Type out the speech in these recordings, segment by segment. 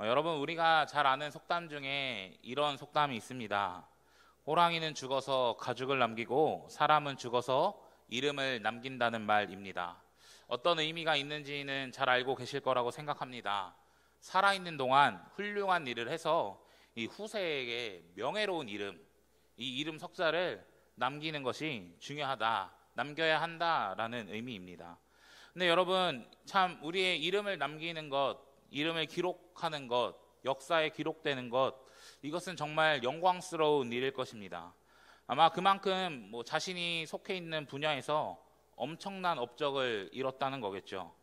여러분, 우리가 잘 아는 속담 중에 이런 속담이 있습니다. 호랑이는 죽어서 가죽을 남기고 사람은 죽어서 이름을 남긴다는 말입니다. 어떤 의미가 있는지는 잘 알고 계실 거라고 생각합니다. 살아있는 동안 훌륭한 일을 해서 이 후세에게 명예로운 이름, 이 이름 석자를 남기는 것이 중요하다, 남겨야 한다라는 의미입니다. 근데 여러분, 참 우리의 이름을 남기는 것, 이름을 기록하는 것, 역사에 기록되는 것, 이것은 정말 영광스러운 일일 것입니다. 아마 그만큼 자신이 속해 있는 분야에서 엄청난 업적을 이뤘다는 거겠죠.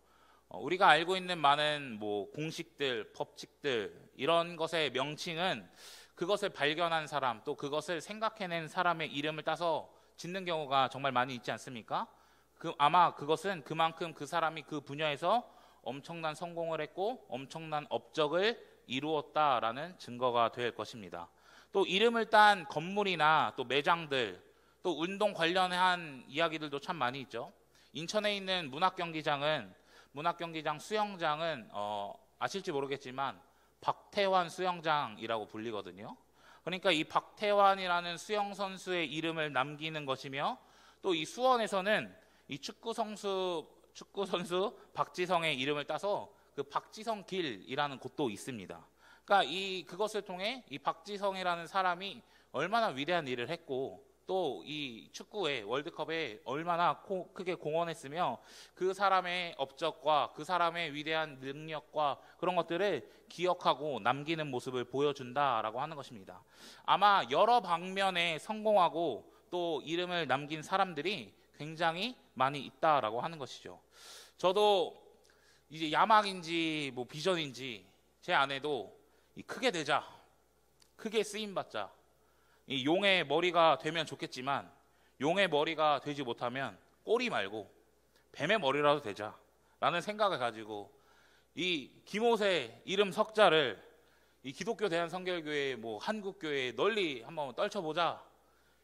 우리가 알고 있는 많은 공식들, 법칙들, 이런 것의 명칭은 그것을 발견한 사람, 또 그것을 생각해낸 사람의 이름을 따서 짓는 경우가 정말 많이 있지 않습니까? 아마 그것은 그만큼 그 사람이 그 분야에서 엄청난 성공을 했고 엄청난 업적을 이루었다라는 증거가 될 것입니다. 또 이름을 딴 건물이나 또 매장들, 또 운동 관련한 이야기들도 참 많이 있죠. 인천에 있는 문학경기장 수영장은 아실지 모르겠지만 박태환 수영장이라고 불리거든요. 그러니까 이 박태환이라는 수영 선수의 이름을 남기는 것이며, 또 이 수원에서는 이 축구 선수 박지성의 이름을 따서 그 박지성 길이라는 곳도 있습니다. 그러니까 그것을 통해 이 박지성이라는 사람이 얼마나 위대한 일을 했고, 또 이 축구의 월드컵에 얼마나 크게 공헌했으며 그 사람의 업적과 그 사람의 위대한 능력과 그런 것들을 기억하고 남기는 모습을 보여준다라고 하는 것입니다. 아마 여러 방면에 성공하고 또 이름을 남긴 사람들이 굉장히 많이 있다라고 하는 것이죠. 저도 이제 야망인지 비전인지 제 아내도 크게 되자, 크게 쓰임받자, 이 용의 머리가 되면 좋겠지만 용의 머리가 되지 못하면 꼬리 말고 뱀의 머리라도 되자라는 생각을 가지고 이 김호세 이름 석자를 이 기독교 대한성결교회 한국교회에 널리 한번 떨쳐보자,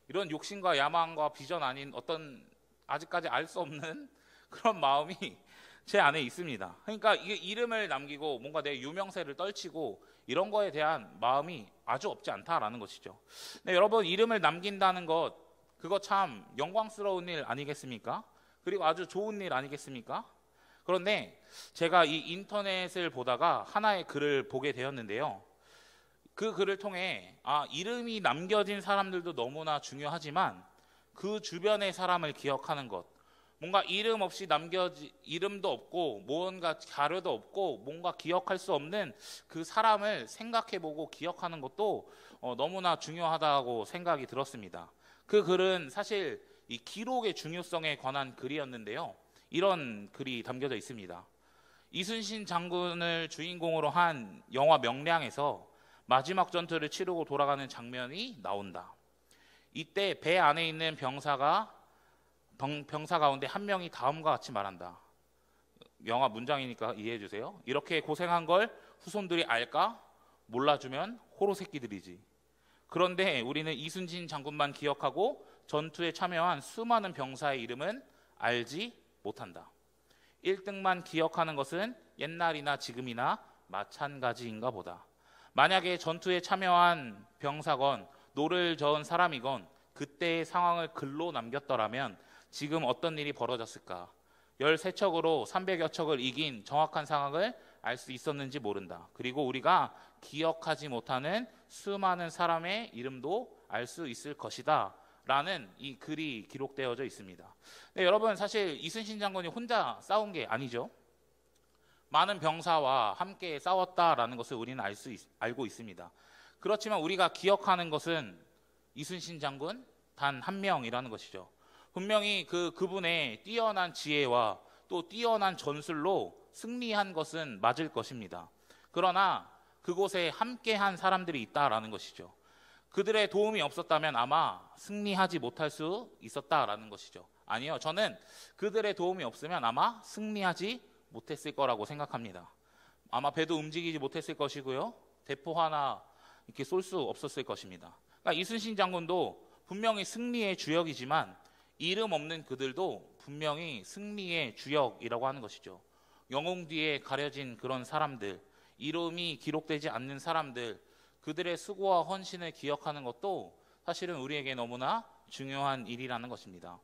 이런 욕심과 야망과 비전 아닌 어떤 아직까지 알 수 없는 그런 마음이 제 안에 있습니다. 그러니까 이게 이름을 남기고 뭔가 내 유명세를 떨치고 이런 거에 대한 마음이 아주 없지 않다라는 것이죠. 네, 여러분, 이름을 남긴다는 것, 그거 참 영광스러운 일 아니겠습니까? 그리고 아주 좋은 일 아니겠습니까? 그런데 제가 이 인터넷을 보다가 하나의 글을 보게 되었는데요. 그 글을 통해 이름이 남겨진 사람들도 너무나 중요하지만 그 주변의 사람을 기억하는 것, 뭔가 이름 없이 이름도 없고 뭔가 자료도 없고 뭔가 기억할 수 없는 그 사람을 생각해보고 기억하는 것도 너무나 중요하다고 생각이 들었습니다. 그 글은 사실 이 기록의 중요성에 관한 글이었는데요. 이런 글이 담겨져 있습니다. 이순신 장군을 주인공으로 한 영화 명량에서 마지막 전투를 치르고 돌아가는 장면이 나온다. 이때 배 안에 있는 병사 가운데 한 명이 다음과 같이 말한다. 영화 문장이니까 이해해 주세요. 이렇게 고생한 걸 후손들이 알까? 몰라주면 호로 새끼들이지. 그런데 우리는 이순신 장군만 기억하고 전투에 참여한 수많은 병사의 이름은 알지 못한다. 1등만 기억하는 것은 옛날이나 지금이나 마찬가지인가 보다. 만약에 전투에 참여한 병사건 노를 저은 사람이건 그때의 상황을 글로 남겼더라면 지금 어떤 일이 벌어졌을까? 13척으로 300여 척을 이긴 정확한 상황을 알 수 있었는지 모른다. 그리고 우리가 기억하지 못하는 수많은 사람의 이름도 알 수 있을 것이다 라는 이 글이 기록되어져 있습니다. 네, 여러분, 사실 이순신 장군이 혼자 싸운 게 아니죠. 많은 병사와 함께 싸웠다라는 것을 우리는 알고 있습니다. 그렇지만 우리가 기억하는 것은 이순신 장군 단 한 명이라는 것이죠. 분명히 그분의 뛰어난 지혜와 또 뛰어난 전술로 승리한 것은 맞을 것입니다. 그러나 그곳에 함께한 사람들이 있다라는 것이죠. 그들의 도움이 없었다면 아마 승리하지 못할 수 있었다라는 것이죠. 아니요, 저는 그들의 도움이 없으면 아마 승리하지 못했을 거라고 생각합니다. 아마 배도 움직이지 못했을 것이고요, 대포 하나 이렇게 쏠 수 없었을 것입니다. 그러니까 이순신 장군도 분명히 승리의 주역이지만 이름 없는 그들도 분명히 승리의 주역이라고 하는 것이죠. 영웅 뒤에 가려진 그런 사람들, 이름이 기록되지 않는 사람들, 그들의 수고와 헌신을 기억하는 것도 사실은 우리에게 너무나 중요한 일이라는 것입니다.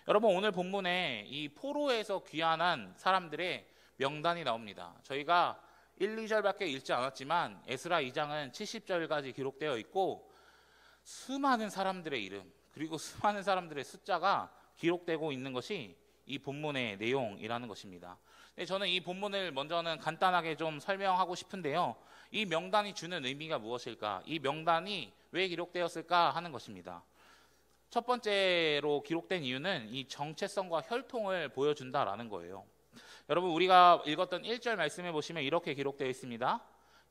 여러분, 오늘 본문에 이 포로에서 귀환한 사람들의 명단이 나옵니다. 저희가 1, 2절밖에 읽지 않았지만 에스라 2장은 70절까지 기록되어 있고 수많은 사람들의 이름 그리고 수많은 사람들의 숫자가 기록되고 있는 것이 이 본문의 내용이라는 것입니다. 저는 이 본문을 먼저는 간단하게 좀 설명하고 싶은데요. 이 명단이 주는 의미가 무엇일까? 이 명단이 왜 기록되었을까 하는 것입니다. 첫 번째로 기록된 이유는 이 정체성과 혈통을 보여준다라는 거예요. 여러분, 우리가 읽었던 1절 말씀해 보시면 이렇게 기록되어 있습니다.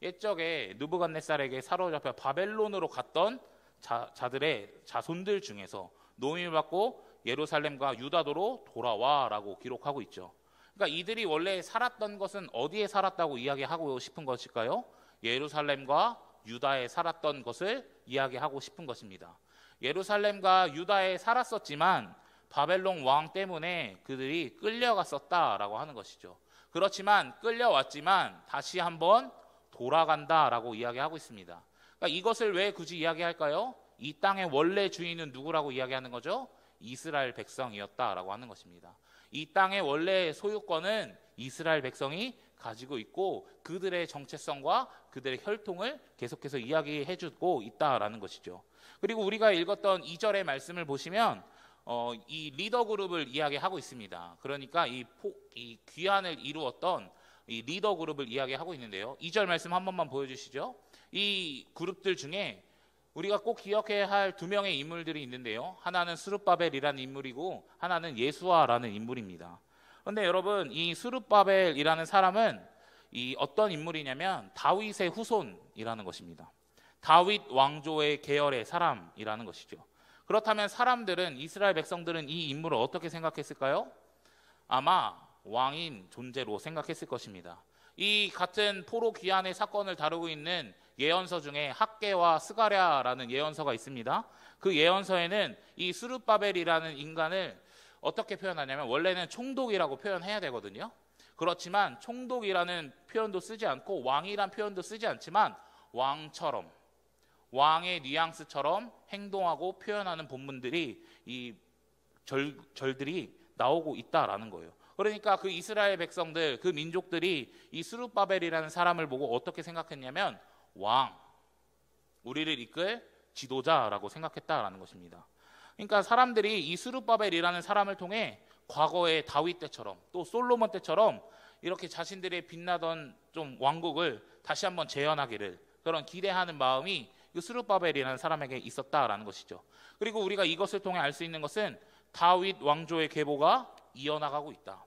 옛적에 느부갓네살에게 사로잡혀 바벨론으로 갔던 자들의 자손들 중에서 노임을 받고 예루살렘과 유다도로 돌아와라고 기록하고 있죠. 그러니까 이들이 원래 살았던 것은 어디에 살았다고 이야기하고 싶은 것일까요? 예루살렘과 유다에 살았던 것을 이야기하고 싶은 것입니다. 예루살렘과 유다에 살았었지만 바벨론 왕 때문에 그들이 끌려갔었다라고 하는 것이죠. 그렇지만 끌려왔지만 다시 한번 돌아간다라고 이야기하고 있습니다. 그러니까 이것을 왜 굳이 이야기할까요? 이 땅의 원래 주인은 누구라고 이야기하는 거죠? 이스라엘 백성이었다라고 하는 것입니다. 이 땅의 원래 소유권은 이스라엘 백성이 가지고 있고 그들의 정체성과 그들의 혈통을 계속해서 이야기해주고 있다라는 것이죠. 그리고 우리가 읽었던 2절의 말씀을 보시면 이 리더 그룹을 이야기하고 있습니다. 그러니까 이 귀환을 이루었던 이 리더 그룹을 이야기하고 있는데요. 2절 말씀 한 번만 보여주시죠. 이 그룹들 중에 우리가 꼭 기억해야 할 두 명의 인물들이 있는데요. 하나는 스룹바벨이라는 인물이고 하나는 예수아라는 인물입니다. 그런데 여러분, 이 스룹바벨이라는 사람은 이 어떤 인물이냐면 다윗의 후손이라는 것입니다. 다윗 왕조의 계열의 사람이라는 것이죠. 그렇다면 사람들은, 이스라엘 백성들은 이 인물을 어떻게 생각했을까요? 아마 왕인 존재로 생각했을 것입니다. 이 같은 포로 귀환의 사건을 다루고 있는 예언서 중에 학개와 스가랴라는 예언서가 있습니다. 그 예언서에는 이 스룹바벨이라는 인간을 어떻게 표현하냐면 원래는 총독이라고 표현해야 되거든요. 그렇지만 총독이라는 표현도 쓰지 않고 왕이란 표현도 쓰지 않지만 왕처럼, 왕의 뉘앙스처럼 행동하고 표현하는 본문들이 이 절들이 나오고 있다라는 거예요. 그러니까 그 이스라엘 백성들, 그 민족들이 이 스룹바벨이라는 사람을 보고 어떻게 생각했냐면 왕, 우리를 이끌 지도자라고 생각했다라는 것입니다. 그러니까 사람들이 이 스룹바벨이라는 사람을 통해 과거의 다윗 때처럼 또 솔로몬 때처럼 이렇게 자신들의 빛나던 좀 왕국을 다시 한번 재현하기를 그런 기대하는 마음이 이 스룹바벨이라는 사람에게 있었다라는 것이죠. 그리고 우리가 이것을 통해 알 수 있는 것은 다윗 왕조의 계보가 이어나가고 있다.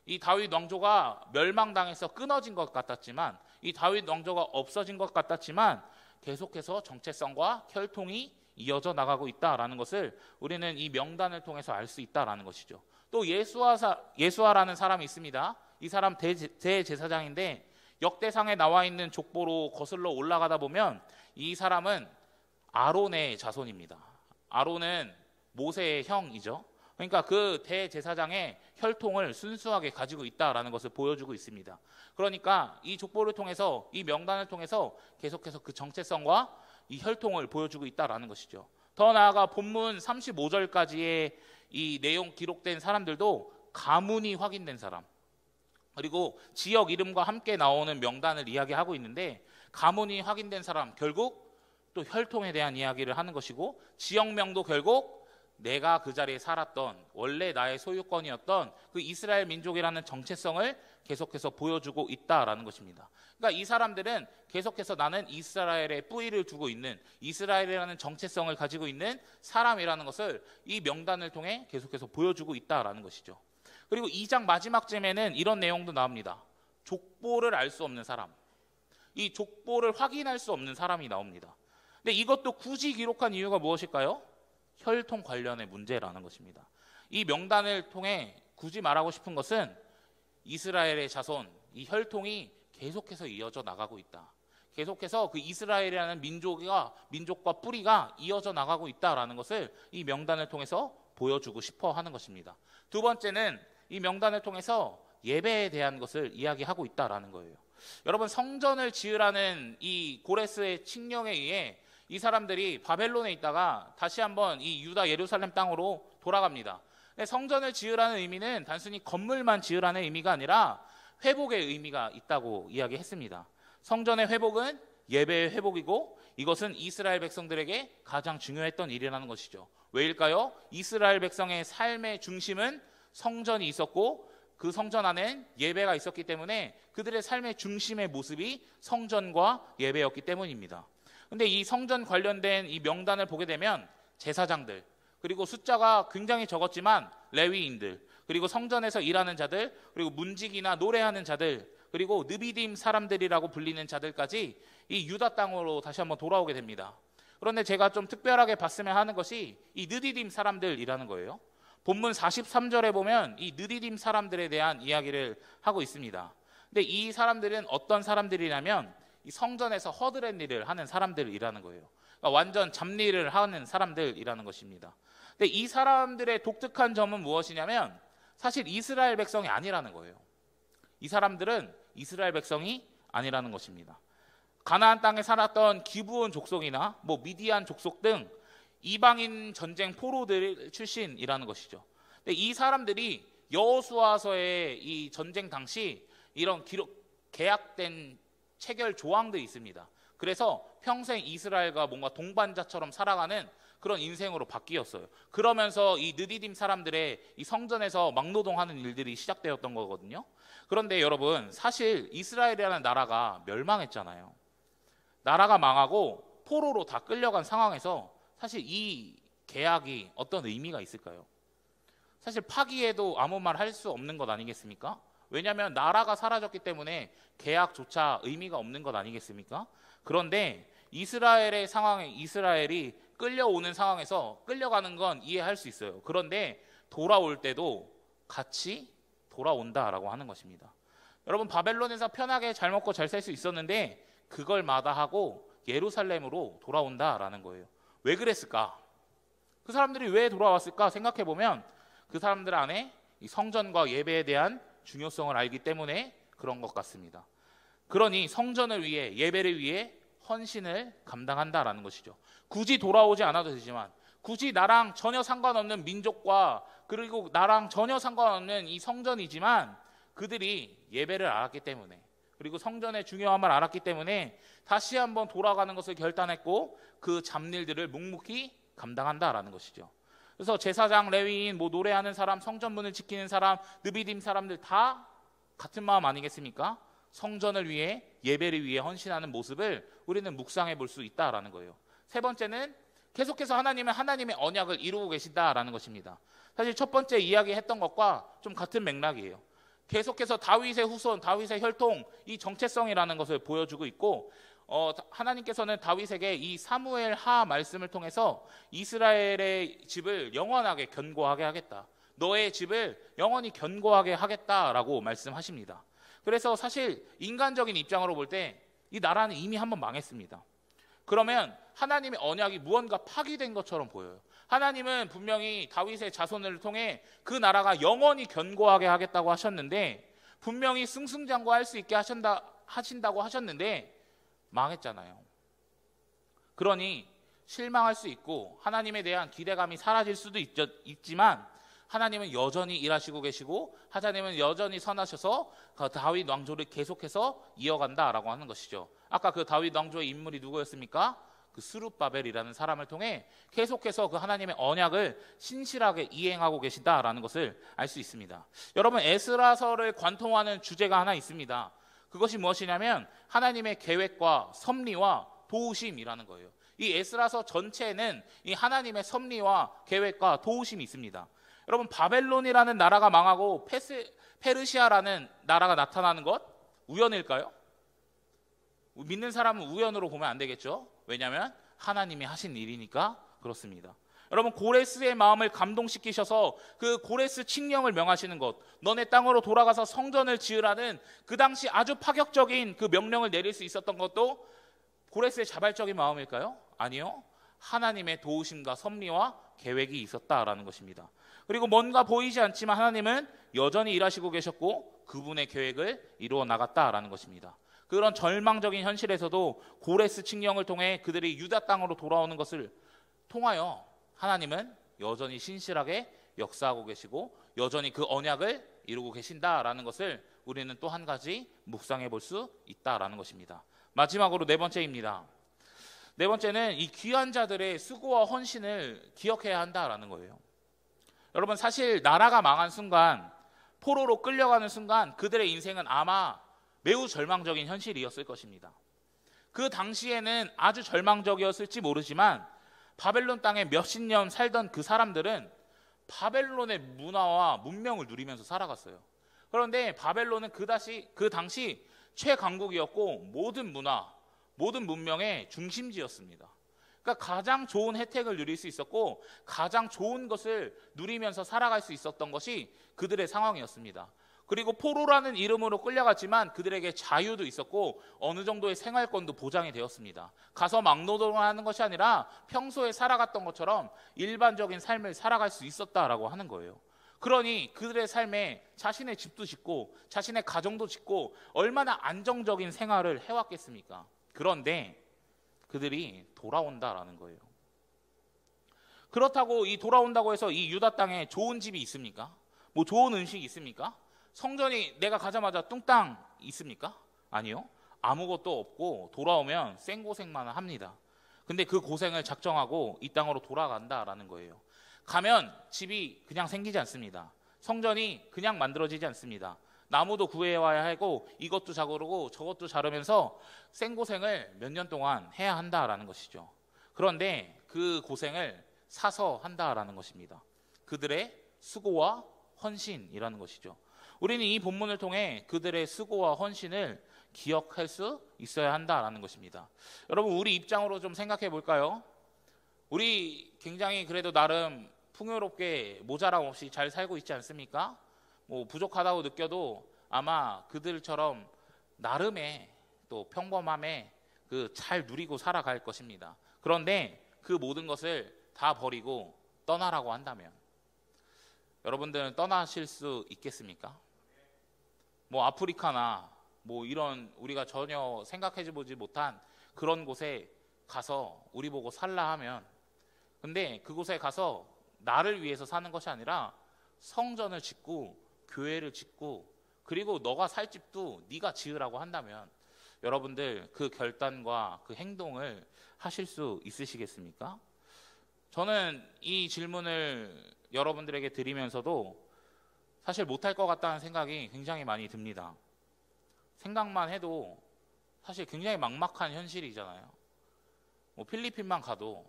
이 다윗 왕조가 멸망당해서 끊어진 것 같았지만, 이 다윗 왕조가 없어진 것 같았지만 계속해서 정체성과 혈통이 이어져 나가고 있다라는 것을 우리는 이 명단을 통해서 알 수 있다라는 것이죠. 또 예수아라는 사람이 있습니다. 이 사람 대제사장인데 역대상에 나와 있는 족보로 거슬러 올라가다 보면 이 사람은 아론의 자손입니다. 아론은 모세의 형이죠. 그러니까 그 대제사장의 혈통을 순수하게 가지고 있다라는 것을 보여주고 있습니다. 그러니까 이 족보를 통해서, 이 명단을 통해서 계속해서 그 정체성과 이 혈통을 보여주고 있다라는 것이죠. 더 나아가 본문 35절까지의 이 내용 기록된 사람들도 가문이 확인된 사람, 그리고 지역 이름과 함께 나오는 명단을 이야기하고 있는데, 가문이 확인된 사람, 결국 또 혈통에 대한 이야기를 하는 것이고, 지역명도 결국 내가 그 자리에 살았던, 원래 나의 소유권이었던 그 이스라엘 민족이라는 정체성을 계속해서 보여주고 있다라는 것입니다. 그러니까 이 사람들은 계속해서 나는 이스라엘에 뿌리를 두고 있는, 이스라엘이라는 정체성을 가지고 있는 사람이라는 것을 이 명단을 통해 계속해서 보여주고 있다라는 것이죠. 그리고 2장 마지막쯤에는 이런 내용도 나옵니다. 족보를 알 수 없는 사람, 이 족보를 확인할 수 없는 사람이 나옵니다. 근데 이것도 굳이 기록한 이유가 무엇일까요? 혈통 관련의 문제라는 것입니다. 이 명단을 통해 굳이 말하고 싶은 것은 이스라엘의 자손, 이 혈통이 계속해서 이어져 나가고 있다. 계속해서 그 이스라엘이라는 민족과 뿌리가 이어져 나가고 있다라는 것을 이 명단을 통해서 보여주고 싶어 하는 것입니다. 두 번째는 이 명단을 통해서 예배에 대한 것을 이야기하고 있다라는 거예요. 여러분, 성전을 지으라는 이 고레스의 칙령에 의해 이 사람들이 바벨론에 있다가 다시 한번 이 유다 예루살렘 땅으로 돌아갑니다. 성전을 지으라는 의미는 단순히 건물만 지으라는 의미가 아니라 회복의 의미가 있다고 이야기했습니다. 성전의 회복은 예배의 회복이고 이것은 이스라엘 백성들에게 가장 중요했던 일이라는 것이죠. 왜일까요? 이스라엘 백성의 삶의 중심은 성전이 있었고 그 성전 안엔 예배가 있었기 때문에 그들의 삶의 중심의 모습이 성전과 예배였기 때문입니다. 근데 이 성전 관련된 이 명단을 보게 되면 제사장들, 그리고 숫자가 굉장히 적었지만 레위인들, 그리고 성전에서 일하는 자들, 그리고 문지기나 노래하는 자들, 그리고 느비딤 사람들이라고 불리는 자들까지 이 유다 땅으로 다시 한번 돌아오게 됩니다. 그런데 제가 좀 특별하게 봤으면 하는 것이 이 느디딤 사람들이라는 거예요. 본문 43절에 보면 이 느디딤 사람들에 대한 이야기를 하고 있습니다. 근데 이 사람들은 어떤 사람들이냐면 이 성전에서 허드렛 일을 하는 사람들이라는 거예요. 그러니까 완전 잡일을 하는 사람들이라는 것입니다. 근데 이 사람들의 독특한 점은 무엇이냐면 사실 이스라엘 백성이 아니라는 거예요. 이 사람들은 이스라엘 백성이 아니라는 것입니다. 가나안 땅에 살았던 기브온 족속이나 미디안 족속 등 이방인 전쟁 포로들 출신이라는 것이죠. 근데 이 사람들이 여호수아서의 이 전쟁 당시 이런 계약된 체결 조항들이 있습니다. 그래서 평생 이스라엘과 뭔가 동반자처럼 살아가는 그런 인생으로 바뀌었어요. 그러면서 이 느디딤 사람들의 이 성전에서 막노동하는 일들이 시작되었던 거거든요. 그런데 여러분, 사실 이스라엘이라는 나라가 멸망했잖아요. 나라가 망하고 포로로 다 끌려간 상황에서 사실 이 계약이 어떤 의미가 있을까요? 사실 파기해도 아무 말 할 수 없는 것 아니겠습니까? 왜냐하면 나라가 사라졌기 때문에 계약조차 의미가 없는 것 아니겠습니까? 그런데 이스라엘의 상황에 이스라엘이 끌려오는 상황에서 끌려가는 건 이해할 수 있어요. 그런데 돌아올 때도 같이 돌아온다라고 하는 것입니다. 여러분, 바벨론에서 편하게 잘 먹고 잘 살 수 있었는데 그걸 마다하고 예루살렘으로 돌아온다라는 거예요. 왜 그랬을까? 그 사람들이 왜 돌아왔을까 생각해 보면 그 사람들 안에 이 성전과 예배에 대한 중요성을 알기 때문에 그런 것 같습니다. 그러니 성전을 위해, 예배를 위해 헌신을 감당한다라는 것이죠. 굳이 돌아오지 않아도 되지만, 굳이 나랑 전혀 상관없는 민족과 그리고 나랑 전혀 상관없는 이 성전이지만 그들이 예배를 알았기 때문에, 그리고 성전의 중요함을 알았기 때문에 다시 한번 돌아가는 것을 결단했고 그 잡일들을 묵묵히 감당한다라는 것이죠. 그래서 제사장, 레위인, 노래하는 사람, 성전문을 지키는 사람, 느비딤 사람들 다 같은 마음 아니겠습니까? 성전을 위해, 예배를 위해 헌신하는 모습을 우리는 묵상해 볼 수 있다라는 거예요. 세 번째는 계속해서 하나님은 하나님의 언약을 이루고 계신다라는 것입니다. 사실 첫 번째 이야기했던 것과 좀 같은 맥락이에요. 계속해서 다윗의 후손, 다윗의 혈통, 이 정체성이라는 것을 보여주고 있고, 하나님께서는 다윗에게 이 사무엘 하 말씀을 통해서 이스라엘의 집을 영원하게 견고하게 하겠다, 너의 집을 영원히 견고하게 하겠다라고 말씀하십니다. 그래서 사실 인간적인 입장으로 볼 때 이 나라는 이미 한번 망했습니다. 그러면 하나님의 언약이 무언가 파기된 것처럼 보여요. 하나님은 분명히 다윗의 자손을 통해 그 나라가 영원히 견고하게 하겠다고 하셨는데, 분명히 승승장구할 수 있게 하신다고 하셨는데 망했잖아요. 그러니 실망할 수 있고 하나님에 대한 기대감이 사라질 수도 있지만 하나님은 여전히 일하시고 계시고 하나님은 여전히 선하셔서 그 다윗 왕조를 계속해서 이어간다라고 하는 것이죠. 아까 그 다윗 왕조의 인물이 누구였습니까? 그 스룹바벨이라는 사람을 통해 계속해서 그 하나님의 언약을 신실하게 이행하고 계신다라는 것을 알 수 있습니다. 여러분, 에스라서를 관통하는 주제가 하나 있습니다. 그것이 무엇이냐면 하나님의 계획과 섭리와 도우심이라는 거예요. 이 에스라서 전체에는 이 하나님의 섭리와 계획과 도우심이 있습니다. 여러분, 바벨론이라는 나라가 망하고 페르시아라는 나라가 나타나는 것 우연일까요? 믿는 사람은 우연으로 보면 안 되겠죠. 왜냐하면 하나님이 하신 일이니까 그렇습니다. 여러분, 고레스의 마음을 감동시키셔서 그 고레스 칙령을 명하시는 것, 너네 땅으로 돌아가서 성전을 지으라는 그 당시 아주 파격적인 그 명령을 내릴 수 있었던 것도 고레스의 자발적인 마음일까요? 아니요. 하나님의 도우심과 섭리와 계획이 있었다라는 것입니다. 그리고 뭔가 보이지 않지만 하나님은 여전히 일하시고 계셨고 그분의 계획을 이루어 나갔다라는 것입니다. 그런 절망적인 현실에서도 고레스 칙령을 통해 그들이 유다 땅으로 돌아오는 것을 통하여 하나님은 여전히 신실하게 역사하고 계시고 여전히 그 언약을 이루고 계신다라는 것을 우리는 또 한 가지 묵상해 볼 수 있다라는 것입니다. 마지막으로 네 번째입니다. 네 번째는 이 귀한 자들의 수고와 헌신을 기억해야 한다라는 거예요. 여러분, 사실 나라가 망한 순간, 포로로 끌려가는 순간 그들의 인생은 아마 매우 절망적인 현실이었을 것입니다. 그 당시에는 아주 절망적이었을지 모르지만 바벨론 땅에 몇십 년 살던 그 사람들은 바벨론의 문화와 문명을 누리면서 살아갔어요. 그런데 바벨론은 그 당시 최강국이었고 모든 문화, 모든 문명의 중심지였습니다. 그러니까 가장 좋은 혜택을 누릴 수 있었고 가장 좋은 것을 누리면서 살아갈 수 있었던 것이 그들의 상황이었습니다. 그리고 포로라는 이름으로 끌려갔지만 그들에게 자유도 있었고 어느 정도의 생활권도 보장이 되었습니다. 가서 막노동을 하는 것이 아니라 평소에 살아갔던 것처럼 일반적인 삶을 살아갈 수 있었다라고 하는 거예요. 그러니 그들의 삶에 자신의 집도 짓고 자신의 가정도 짓고 얼마나 안정적인 생활을 해왔겠습니까? 그런데 그들이 돌아온다라는 거예요. 그렇다고 이 돌아온다고 해서 이 유다 땅에 좋은 집이 있습니까? 뭐 좋은 음식이 있습니까? 성전이 내가 가자마자 뚱땅 있습니까? 아니요. 아무것도 없고 돌아오면 생고생만 합니다. 근데 그 고생을 작정하고 이 땅으로 돌아간다라는 거예요. 가면 집이 그냥 생기지 않습니다. 성전이 그냥 만들어지지 않습니다. 나무도 구해와야 하고 이것도 자르고 저것도 자르면서 생고생을 몇 년 동안 해야 한다라는 것이죠. 그런데 그 고생을 사서 한다라는 것입니다. 그들의 수고와 헌신이라는 것이죠. 우리는 이 본문을 통해 그들의 수고와 헌신을 기억할 수 있어야 한다라는 것입니다. 여러분, 우리 입장으로 좀 생각해 볼까요? 우리 굉장히 그래도 나름 풍요롭게 모자람 없이 잘 살고 있지 않습니까? 뭐 부족하다고 느껴도 아마 그들처럼 나름의 또 평범함에 그 잘 누리고 살아갈 것입니다. 그런데 그 모든 것을 다 버리고 떠나라고 한다면 여러분들은 떠나실 수 있겠습니까? 뭐 아프리카나 뭐 이런 우리가 전혀 생각해 보지 못한 그런 곳에 가서 우리 보고 살라 하면, 근데 그곳에 가서 나를 위해서 사는 것이 아니라 성전을 짓고 교회를 짓고 그리고 너가 살 집도 네가 지으라고 한다면 여러분들 그 결단과 그 행동을 하실 수 있으시겠습니까? 저는 이 질문을 여러분들에게 드리면서도 사실 못할 것 같다는 생각이 굉장히 많이 듭니다. 생각만 해도 사실 굉장히 막막한 현실이잖아요. 뭐 필리핀만 가도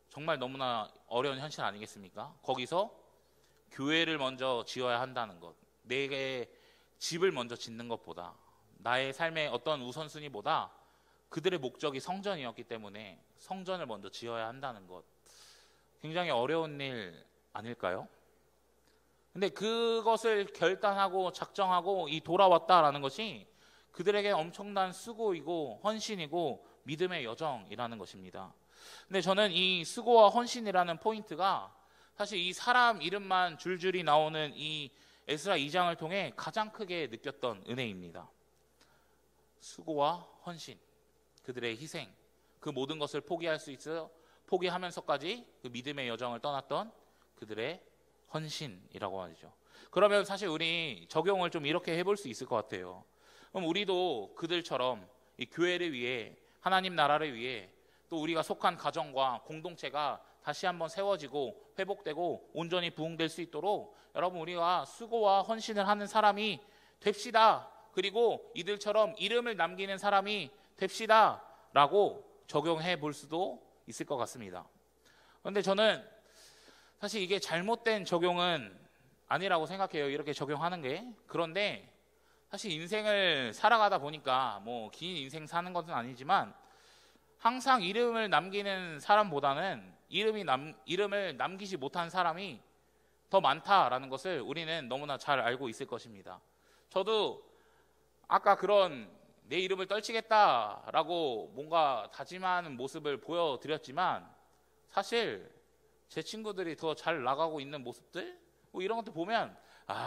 정말 너무나 어려운 현실 아니겠습니까? 거기서 교회를 먼저 지어야 한다는 것, 내게 집을 먼저 짓는 것보다, 나의 삶의 어떤 우선순위보다 그들의 목적이 성전이었기 때문에 성전을 먼저 지어야 한다는 것, 굉장히 어려운 일 아닐까요? 근데 그것을 결단하고 작정하고 이 돌아왔다라는 것이 그들에게 엄청난 수고이고 헌신이고 믿음의 여정이라는 것입니다. 근데 저는 이 수고와 헌신이라는 포인트가 사실 이 사람 이름만 줄줄이 나오는 이 에스라 2장을 통해 가장 크게 느꼈던 은혜입니다. 수고와 헌신, 그들의 희생, 그 모든 것을 포기할 수 있어 포기하면서까지 그 믿음의 여정을 떠났던 그들의 헌신이라고 하죠. 그러면 사실 우리 적용을 좀 이렇게 해볼 수 있을 것 같아요. 그럼 우리도 그들처럼 이 교회를 위해, 하나님 나라를 위해, 또 우리가 속한 가정과 공동체가 다시 한번 세워지고 회복되고 온전히 부흥될 수 있도록 여러분 우리가 수고와 헌신을 하는 사람이 됩시다. 그리고 이들처럼 이름을 남기는 사람이 됩시다 라고 적용해 볼 수도 있을 것 같습니다. 그런데 저는 사실 이게 잘못된 적용은 아니라고 생각해요. 이렇게 적용하는 게. 그런데 사실 인생을 살아가다 보니까 뭐 긴 인생 사는 것은 아니지만 항상 이름을 남기는 사람보다는 이름을 남기지 못한 사람이 더 많다라는 것을 우리는 너무나 잘 알고 있을 것입니다. 저도 아까 그런 내 이름을 떨치겠다라고 뭔가 다짐하는 모습을 보여드렸지만 사실 제 친구들이 더 잘 나가고 있는 모습들 뭐 이런 것들 보면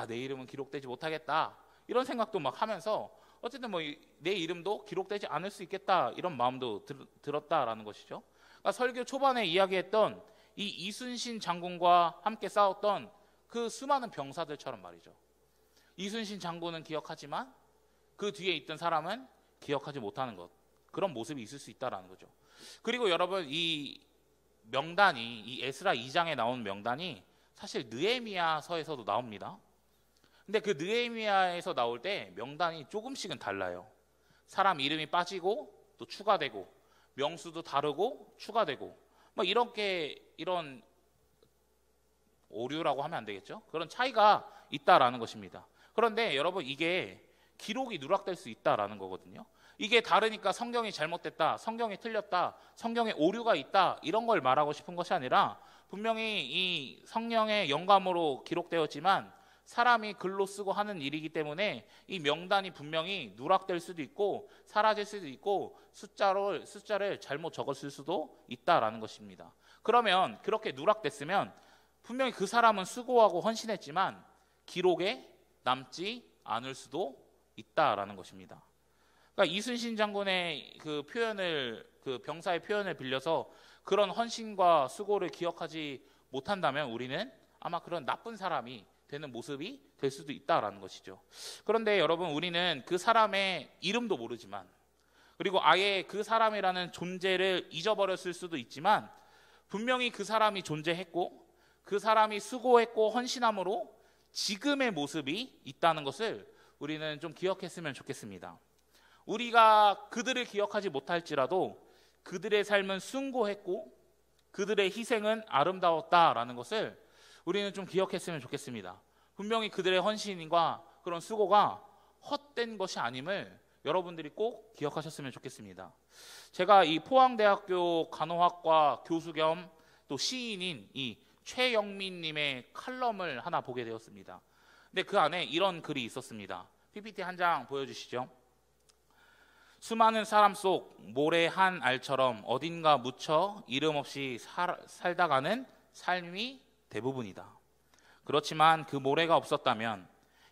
내 이름은 기록되지 못하겠다 이런 생각도 막 하면서 어쨌든 뭐 내 이름도 기록되지 않을 수 있겠다 이런 마음도 들었다라는 것이죠. 그러니까 설교 초반에 이야기했던 이 이순신 장군과 함께 싸웠던 그 수많은 병사들처럼 말이죠. 이순신 장군은 기억하지만 그 뒤에 있던 사람은 기억하지 못하는 것, 그런 모습이 있을 수 있다라는 거죠. 그리고 여러분, 이 명단이, 이 에스라 2장에 나온 명단이 사실 느헤미야서에서도 나옵니다. 근데 그 느헤미야에서 나올 때 명단이 조금씩은 달라요. 사람 이름이 빠지고 또 추가되고, 명수도 다르고 추가되고, 뭐 이런 오류라고 하면 안 되겠죠. 그런 차이가 있다라는 것입니다. 그런데 여러분, 이게 기록이 누락될 수 있다라는 거거든요. 이게 다르니까 성경이 잘못됐다, 성경이 틀렸다, 성경에 오류가 있다, 이런 걸 말하고 싶은 것이 아니라 분명히 이 성령의 영감으로 기록되었지만 사람이 글로 쓰고 하는 일이기 때문에 이 명단이 분명히 누락될 수도 있고 사라질 수도 있고 숫자를 잘못 적었을 수도 있다라는 것입니다. 그러면 그렇게 누락됐으면 분명히 그 사람은 수고하고 헌신했지만 기록에 남지 않을 수도 있다라는 것입니다. 그러니까 이순신 장군의 그 표현을, 그 병사의 표현을 빌려서 그런 헌신과 수고를 기억하지 못한다면 우리는 아마 그런 나쁜 사람이 되는 모습이 될 수도 있다라는 것이죠. 그런데 여러분, 우리는 그 사람의 이름도 모르지만, 그리고 아예 그 사람이라는 존재를 잊어버렸을 수도 있지만 분명히 그 사람이 존재했고 그 사람이 수고했고 헌신함으로 지금의 모습이 있다는 것을 우리는 좀 기억했으면 좋겠습니다. 우리가 그들을 기억하지 못할지라도 그들의 삶은 숭고했고 그들의 희생은 아름다웠다라는 것을 우리는 좀 기억했으면 좋겠습니다. 분명히 그들의 헌신과 그런 수고가 헛된 것이 아님을 여러분들이 꼭 기억하셨으면 좋겠습니다. 제가 이 포항대학교 간호학과 교수 겸 또 시인인 이 최영민 님의 칼럼을 하나 보게 되었습니다. 근데 그 안에 이런 글이 있었습니다. PPT 한 장 보여주시죠. 수많은 사람 속 모래 한 알처럼 어딘가 묻혀 이름 없이 살다가는 삶이 대부분이다. 그렇지만 그 모래가 없었다면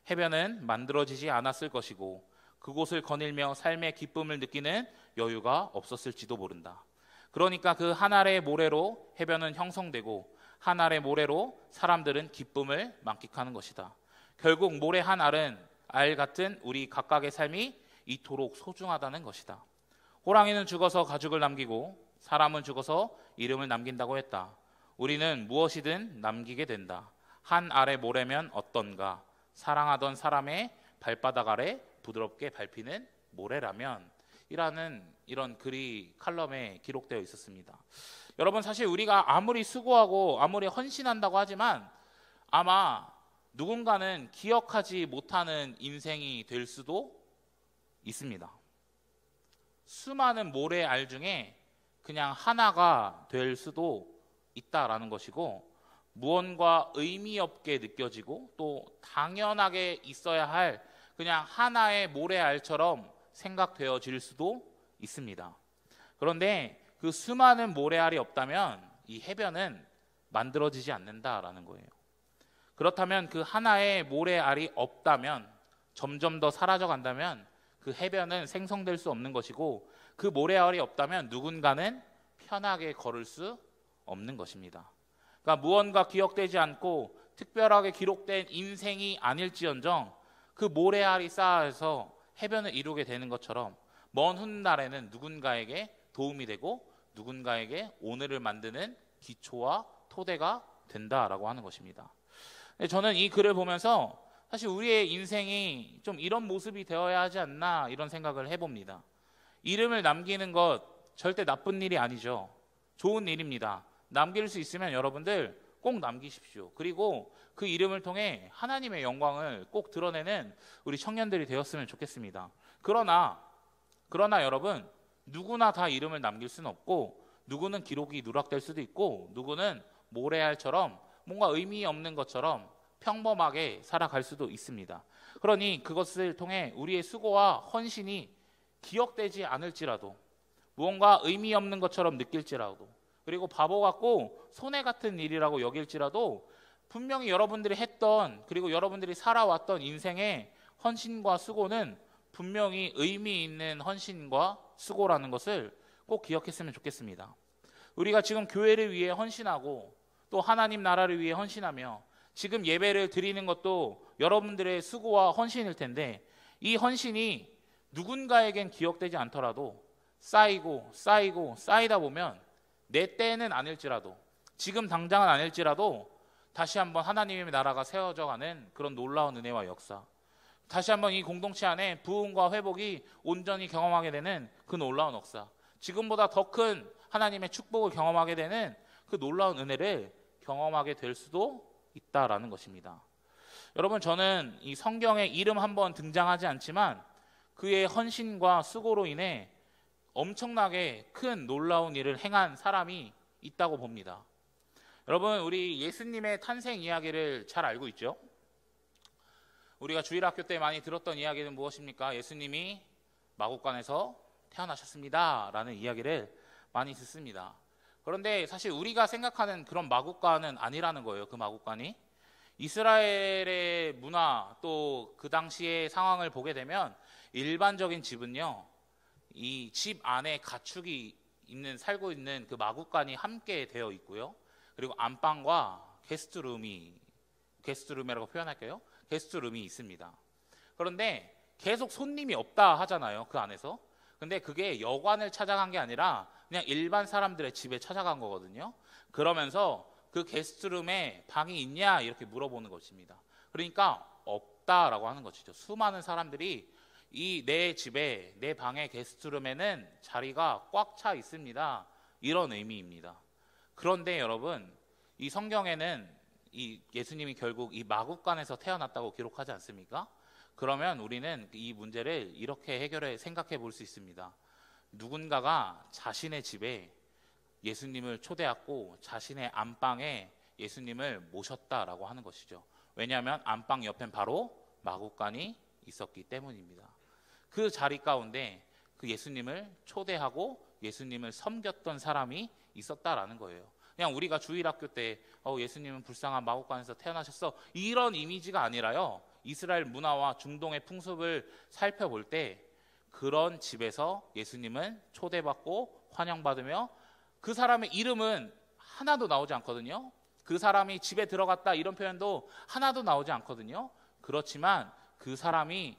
해변은 만들어지지 않았을 것이고 그곳을 거닐며 삶의 기쁨을 느끼는 여유가 없었을지도 모른다. 그러니까 그 한 알의 모래로 해변은 형성되고 한 알의 모래로 사람들은 기쁨을 만끽하는 것이다. 결국 모래 한 알은 알 같은 우리 각각의 삶이 이토록 소중하다는 것이다. 호랑이는 죽어서 가죽을 남기고 사람은 죽어서 이름을 남긴다고 했다. 우리는 무엇이든 남기게 된다. 한 알의 모래면 어떤가? 사랑하던 사람의 발바닥 아래 부드럽게 밟히는 모래라면, 이런 글이 칼럼에 기록되어 있었습니다. 여러분, 사실 우리가 아무리 수고하고 아무리 헌신한다고 하지만 아마 누군가는 기억하지 못하는 인생이 될 수도 있습니다. 수많은 모래알 중에 그냥 하나가 될 수도 있다라는 것이고, 무언가 의미 없게 느껴지고 또 당연하게 있어야 할 그냥 하나의 모래알처럼 생각되어질 수도 있습니다. 그런데 그 수많은 모래알이 없다면 이 해변은 만들어지지 않는다라는 거예요. 그렇다면 그 하나의 모래알이 없다면, 점점 더 사라져 간다면 그 해변은 생성될 수 없는 것이고, 그 모래알이 없다면 누군가는 편하게 걸을 수 없는 것입니다. 그러니까 무언가 기억되지 않고 특별하게 기록된 인생이 아닐지언정 그 모래알이 쌓여서 해변을 이루게 되는 것처럼 먼 훗날에는 누군가에게 도움이 되고 누군가에게 오늘을 만드는 기초와 토대가 된다라고 하는 것입니다. 저는 이 글을 보면서 사실 우리의 인생이 좀 이런 모습이 되어야 하지 않나, 이런 생각을 해봅니다. 이름을 남기는 것 절대 나쁜 일이 아니죠. 좋은 일입니다. 남길 수 있으면 여러분들 꼭 남기십시오. 그리고 그 이름을 통해 하나님의 영광을 꼭 드러내는 우리 청년들이 되었으면 좋겠습니다. 그러나 여러분, 누구나 다 이름을 남길 수는 없고, 누구는 기록이 누락될 수도 있고, 누구는 모래알처럼 뭔가 의미 없는 것처럼 평범하게 살아갈 수도 있습니다. 그러니 그것을 통해 우리의 수고와 헌신이 기억되지 않을지라도, 무언가 의미 없는 것처럼 느낄지라도, 그리고 바보 같고 손해 같은 일이라고 여길지라도 분명히 여러분들이 했던, 그리고 여러분들이 살아왔던 인생의 헌신과 수고는 분명히 의미 있는 헌신과 수고라는 것을 꼭 기억했으면 좋겠습니다. 우리가 지금 교회를 위해 헌신하고 또 하나님 나라를 위해 헌신하며 지금 예배를 드리는 것도 여러분들의 수고와 헌신일 텐데, 이 헌신이 누군가에겐 기억되지 않더라도 쌓이고 쌓이다 보면 내 때는 아닐지라도, 지금 당장은 아닐지라도 다시 한번 하나님의 나라가 세워져 가는 그런 놀라운 은혜와 역사, 다시 한번 이 공동체 안에 부흥과 회복이 온전히 경험하게 되는 그 놀라운 역사, 지금보다 더 큰 하나님의 축복을 경험하게 되는 그 놀라운 은혜를 경험하게 될 수도 있다라는 것입니다. 여러분, 저는 이 성경에 이름 한번 등장하지 않지만 그의 헌신과 수고로 인해 엄청나게 큰 놀라운 일을 행한 사람이 있다고 봅니다. 여러분, 우리 예수님의 탄생 이야기를 잘 알고 있죠? 우리가 주일학교 때 많이 들었던 이야기는 무엇입니까? 예수님이 마구간에서 태어나셨습니다 라는 이야기를 많이 듣습니다. 그런데 사실 우리가 생각하는 그런 마구간은 아니라는 거예요. 그 마구간이 이스라엘의 문화 또 그 당시의 상황을 보게 되면 일반적인 집은요, 이 집 안에 가축이 살고 있는 그 마구간이 함께 되어 있고요, 그리고 안방과 게스트룸이라고 표현할게요. 게스트룸이 있습니다. 그런데 계속 손님이 없다 하잖아요, 그 안에서. 근데 그게 여관을 찾아간 게 아니라 그냥 일반 사람들의 집에 찾아간 거거든요. 그러면서 그 게스트룸에 방이 있냐 이렇게 물어보는 것입니다. 그러니까 없다라고 하는 것이죠. 수많은 사람들이 이 내 집에, 내 방의 게스트룸에는 자리가 꽉 차 있습니다, 이런 의미입니다. 그런데 여러분, 이 성경에는 이 예수님이 결국 이 마구간에서 태어났다고 기록하지 않습니까? 그러면 우리는 이 문제를 이렇게 생각해 볼 수 있습니다. 누군가가 자신의 집에 예수님을 초대했고 자신의 안방에 예수님을 모셨다라고 하는 것이죠. 왜냐하면 안방 옆엔 바로 마구간이 있었기 때문입니다. 그 자리 가운데 그 예수님을 초대하고 예수님을 섬겼던 사람이 있었다라는 거예요. 그냥 우리가 주일학교 때 예수님은 불쌍한 마구간에서 태어나셨어, 이런 이미지가 아니라요, 이스라엘 문화와 중동의 풍습을 살펴볼 때 그런 집에서 예수님은 초대받고 환영받으며 그 사람의 이름은 하나도 나오지 않거든요. 그 사람이 집에 들어갔다 이런 표현도 하나도 나오지 않거든요. 그렇지만 그 사람이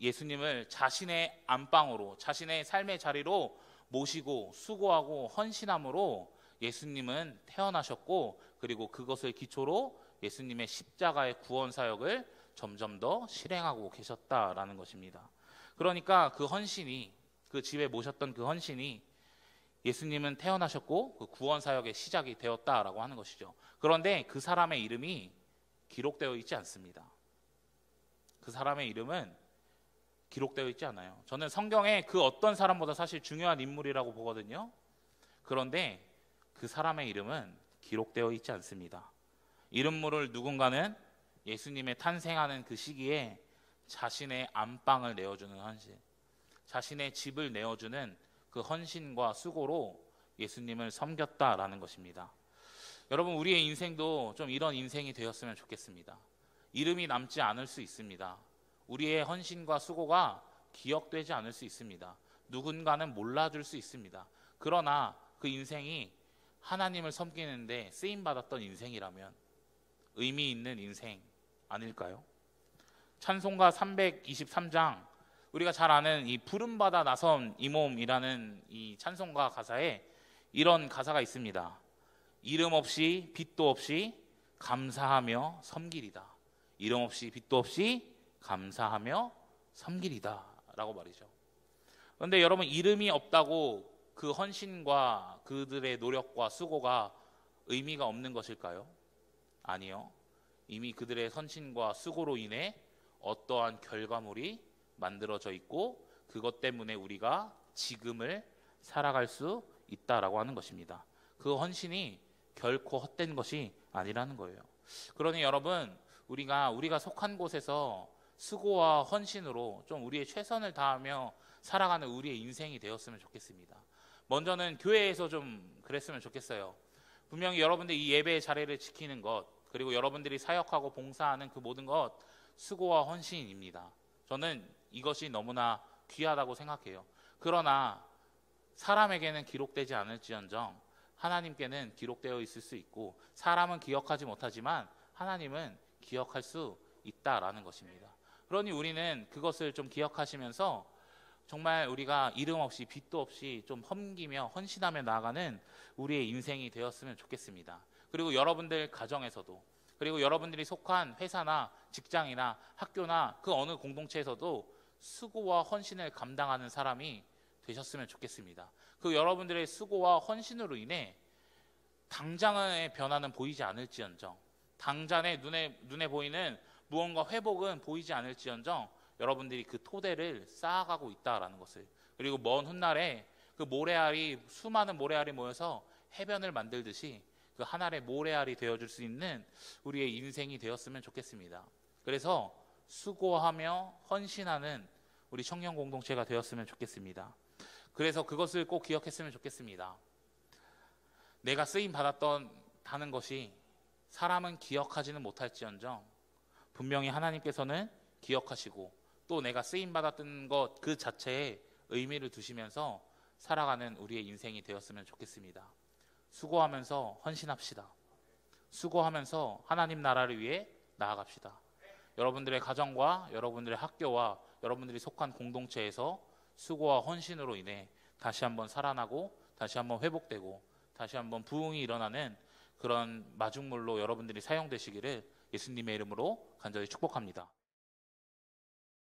예수님을 자신의 안방으로, 자신의 삶의 자리로 모시고 수고하고 헌신함으로 예수님은 태어나셨고, 그리고 그것을 기초로 예수님의 십자가의 구원 사역을 점점 더 실행하고 계셨다라는 것입니다. 그러니까 그 헌신이, 그 집에 모셨던 그 헌신이 예수님은 태어나셨고 그 구원 사역의 시작이 되었다라고 하는 것이죠. 그런데 그 사람의 이름이 기록되어 있지 않습니다. 그 사람의 이름은 기록되어 있지 않아요. 저는 성경에 그 어떤 사람보다 사실 중요한 인물이라고 보거든요. 그런데 그 사람의 이름은 기록되어 있지 않습니다. 이름모를 누군가는 예수님의 탄생하는 그 시기에 자신의 안방을 내어주는 헌신, 자신의 집을 내어주는 그 헌신과 수고로 예수님을 섬겼다라는 것입니다. 여러분, 우리의 인생도 좀 이런 인생이 되었으면 좋겠습니다. 이름이 남지 않을 수 있습니다. 우리의 헌신과 수고가 기억되지 않을 수 있습니다. 누군가는 몰라줄 수 있습니다. 그러나 그 인생이 하나님을 섬기는데 쓰임받았던 인생이라면 의미 있는 인생 아닐까요? 찬송가 323장, 우리가 잘 아는 이 푸른바다 나선 이 몸이라는 이 찬송가 가사에 이런 가사가 있습니다. 이름 없이 빛도 없이 감사하며 섬기리다. 이름 없이 빛도 없이 감사하며 섬기리다 라고 말이죠. 그런데 여러분, 이름이 없다고 그 헌신과 그들의 노력과 수고가 의미가 없는 것일까요? 아니요. 이미 그들의 헌신과 수고로 인해 어떠한 결과물이 만들어져 있고 그것 때문에 우리가 지금을 살아갈 수 있다라고 하는 것입니다. 그 헌신이 결코 헛된 것이 아니라는 거예요. 그러니 여러분, 우리가 속한 곳에서 수고와 헌신으로 좀 우리의 최선을 다하며 살아가는 우리의 인생이 되었으면 좋겠습니다. 먼저는 교회에서 좀 그랬으면 좋겠어요. 분명히 여러분들이 이 예배의 자리를 지키는 것, 그리고 여러분들이 사역하고 봉사하는 그 모든 것 수고와 헌신입니다. 저는 이것이 너무나 귀하다고 생각해요. 그러나 사람에게는 기록되지 않을지언정 하나님께는 기록되어 있을 수 있고, 사람은 기억하지 못하지만 하나님은 기억할 수 있다라는 것입니다. 그러니 우리는 그것을 좀 기억하시면서 정말 우리가 이름 없이 빚도 없이 좀 섬기며 헌신하며 나아가는 우리의 인생이 되었으면 좋겠습니다. 그리고 여러분들 가정에서도, 그리고 여러분들이 속한 회사나 직장이나 학교나 그 어느 공동체에서도 수고와 헌신을 감당하는 사람이 되셨으면 좋겠습니다. 그 여러분들의 수고와 헌신으로 인해 당장의 변화는 보이지 않을지언정, 당장의 눈에 보이는 무언가 회복은 보이지 않을지언정 여러분들이 그 토대를 쌓아가고 있다라는 것을, 그리고 먼 훗날에 그 모래알이, 수많은 모래알이 모여서 해변을 만들듯이 그 하나의 모래알이 되어줄 수 있는 우리의 인생이 되었으면 좋겠습니다. 그래서 수고하며 헌신하는 우리 청년 공동체가 되었으면 좋겠습니다. 그래서 그것을 꼭 기억했으면 좋겠습니다. 내가 쓰임 받았다는 것이 사람은 기억하지는 못할지언정 분명히 하나님께서는 기억하시고, 또 내가 쓰임 받았던 것 그 자체에 의미를 두시면서 살아가는 우리의 인생이 되었으면 좋겠습니다. 수고하면서 헌신합시다. 수고하면서 하나님 나라를 위해 나아갑시다. 여러분들의 가정과 여러분들의 학교와 여러분들이 속한 공동체에서 수고와 헌신으로 인해 다시 한번 살아나고, 다시 한번 회복되고, 다시 한번 부흥이 일어나는 그런 마중물로 여러분들이 사용되시기를 예수님의 이름으로 간절히 축복합니다.